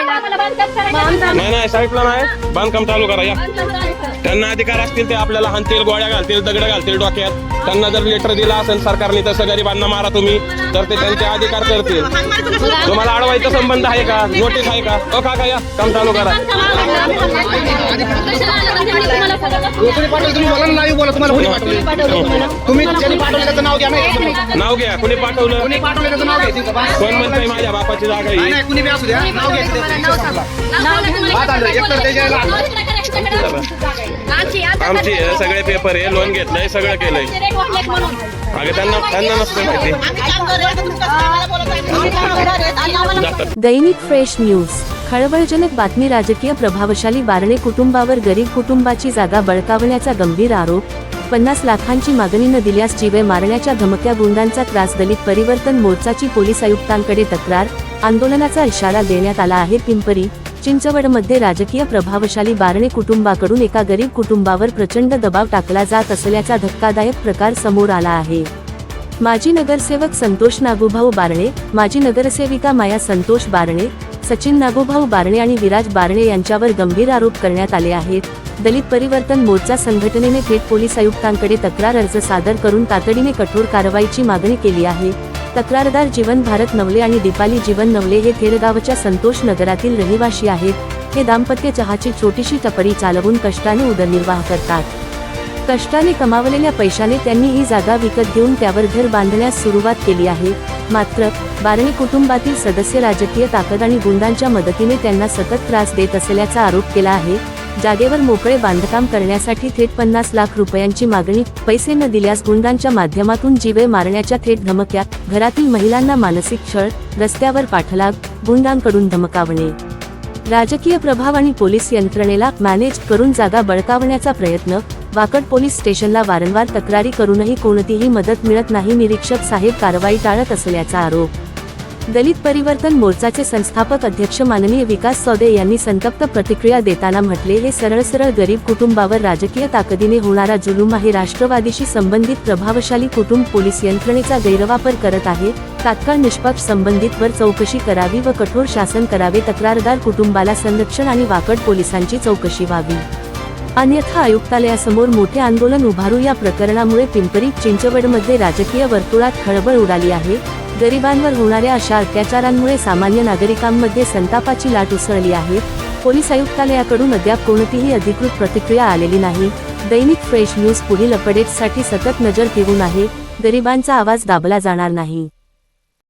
नाही साईडला नाही, बांधकाम चालू करा या. त्यांना अधिकार असतील ते आपल्याला हाणतील, गोळ्या घालतील, दगड घालतील डोक्यात. त्यांना जर लेटर दिला असेल सरकारने तसं गरिबांना मारा तुम्ही, तर ते त्यांचे अधिकार करतील. तुम्हाला अडवायचा संबंध आहे का? नोटीस आहे का? ओ काका या, काम चालू करा. नाव घ्या, कुणी पाठवलं? कोण म्हणतंय माझ्या बापाची जागा ही? आमची सगळे पेपर आहे, लोन घेतलंय, सगळं केलंय. अगं त्यांना नसतं माहिती. दैनिक फ्रेश न्यूज. खळबळजनक बातमी. राजकीय प्रभावशाली बारणे कुटुंबावर गरीब कुटुंबाची जागा बळकावण्याचा गंभीर आरोप. 50 लाखांची मागणी न दिल्यास जीवे मारण्याच्या धमक्या. गुंडांचा त्रास. दलित परिवर्तन मोर्चाची पोलीस आयुक्तांकडे तक्रार. आंदोलनाचा इशारा देण्यात आला आहे. पिंपरी चिंचवडमध्ये राजकीय प्रभावशाली बारणे कुटुंबाकडून एका गरीब कुटुंबावर प्रचंड दबाव टाकला जात असल्याचा धक्कादायक प्रकार समोर आला आहे. माजी नगरसेवक संतोष नागोभाऊ बारणे, माजी नगरसेविका माया संतोष बारणे, सचिन नागोभाऊ बारणे आणि विराज बारणे यांच्यावर गंभीर आरोप करण्यात आले आहेत. दलित परिवर्तन मोर्चा संघटनेने थेट पोलीस आयुक्तांकडे तक्रार अर्ज सादर करून तातडीने कठोर कारवाईची मागणी केली आहे. तक्रारदार जीवन भारत नवले आणि दीपाली जीवन नवले हे थेरगावच्या संतोष नगरातील रहिवासी आहेत. हे दाम्पत्य चहाची छोटीशी टपरी चालवून कष्टाने उदरनिर्वाह करतात. कष्टाने कमावलेल्या पैशाने त्यांनी ही जागा विकत घेऊन त्यावर घर बांधण्यास सुरुवात केली आहे. मात्र बारणे कुटुंबातील सदस्य राजकीय ताकद आणि गुंडांच्या मदतीने त्यांना सतत त्रास देत असल्याचा आरोप केला आहे. जागेवर मोकळे बांधकाम करण्यासाठी थेट 50 लाख रुपयांची मागणी. पैसे न दिल्यास गुंडांच्या माध्यमातून जीवे मारण्याच्या थेट धमक्या. घरातील महिलांना मानसिक छळ. रस्त्यावर पाठलाग. गुंडांकडून धमकावणे. राजकीय प्रभाव आणि पोलीस यंत्रणेला मॅनेज करून जागा बळकावण्याचा प्रयत्न. वाकड पोलीस स्टेशनला वारंवार तक्रारी करूनही कोणतीही मदत मिळत नाही. निरीक्षक साहेब कारवाई टाळत असल्याचा आरोप. दलित परिवर्तन मोर्चाचे संस्थापक अध्यक्ष माननीय विकास चौदे यांनी संतप्त प्रतिक्रिया देताना म्हटले, हे सरळ गरीब कुटुंबावर राजकीय ताकदीने होणारा जुलूम आहे. राष्ट्रवादीशी संबंधित प्रभावशाली कुटुंब पोलीस यंत्रणेचा गैरवापर करत आहे. तात्काळ निष्पक्ष संबंधितवर चौकशी करावी व कठोर शासन करावे. तक्रारदार कुटुंबाला संरक्षण आणि वाकड पोलिसांची चौकशी व्हावी, अन्यथा आयुक्तालयासमोर मोठे आंदोलन उभारू. या प्रकरणामुळे पिंपरी चिंचवडमध्ये राजकीय वर्तुळात खळबळ उडाली आहे. गरिबांवर होणाऱ्या अशा अत्याचारांमुळे सामान्य नागरिकांमध्ये संतापाची लाट उसळली आहे. पोलीस आयुक्तालयाकडून अद्याप कोणतीही अधिकृत प्रतिक्रिया आलेली नाही. दैनिक फ्रेश न्यूज पुढील अपडेट्ससाठी सतत नजर ठेवून आहे. गरिबांचा आवाज दाबला जाणार नाही.